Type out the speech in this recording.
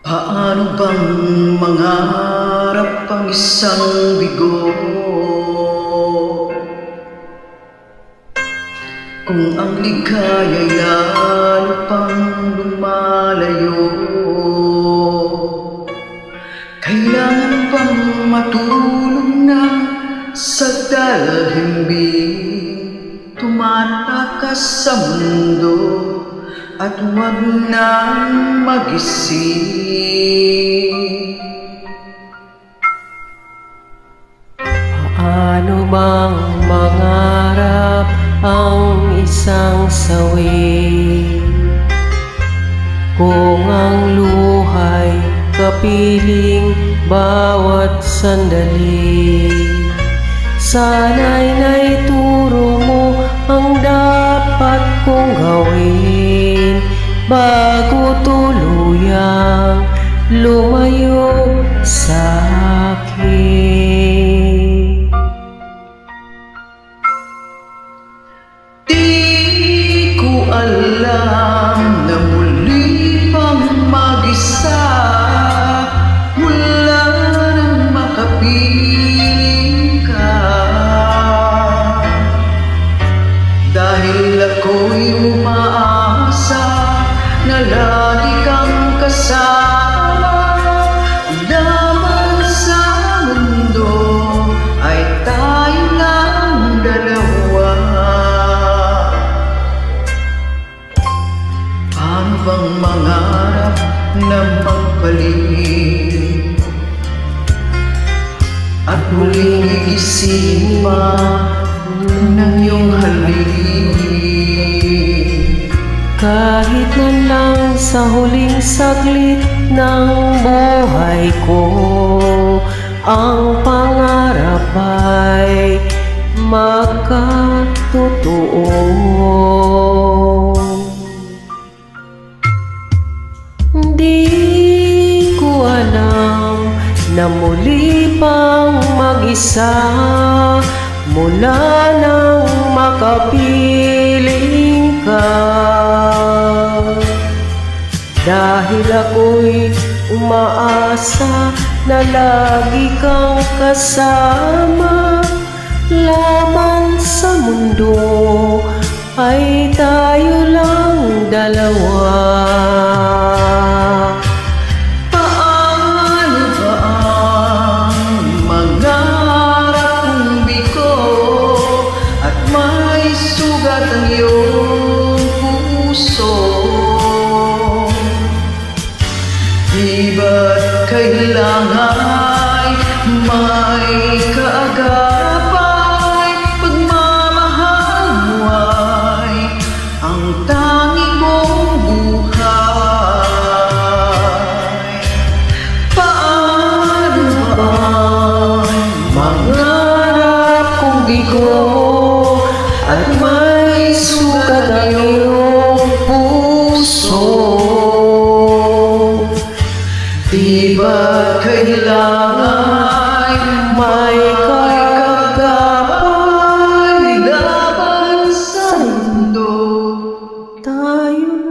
Paano bang mangarap ang isang bigo kung ang ligaya'y lalo pang lumalayo? Kailangan bang matulong na sa dalhimbing tumatakas sa mundo at huwag nang magising? Paano bang mangarap ang isang sawi kung ang luhay kapiling bawat sandali? Sana'y naituro mo ang dapat kong gawin bago tuluyang lumayo sa akin. Di ko alam na muli pang mag-isa, wala nang makapiling ka, dahil ako'y umaasa na lagi kang kasama. Laban sa mundo ay tayo lang dalawa. Paano bang mangarap na magpalit at muling gigising pa ng iyong halik? Kahit na lang sa huling saglit ng buhay ko, ang pangarap ay magkatotoo. Di ko alam na muli pang mag-isa mula nang makapiling ka, dahil ako'y umaasa na lagi kang kasama. Laban sa mundo ay tayo lang dalawa. Paano ba ang mangarap kung bigo at may sugat ang iyong puso? Di ba't kailangan ay may kaagapay? Pagmamahal mo ay ang tanging mong buhay. Paano ba ang mangarap kung bigo at may sugat ang iyong puso? Di ba kailangan ay may kagagapay laban sa mundo? Tayo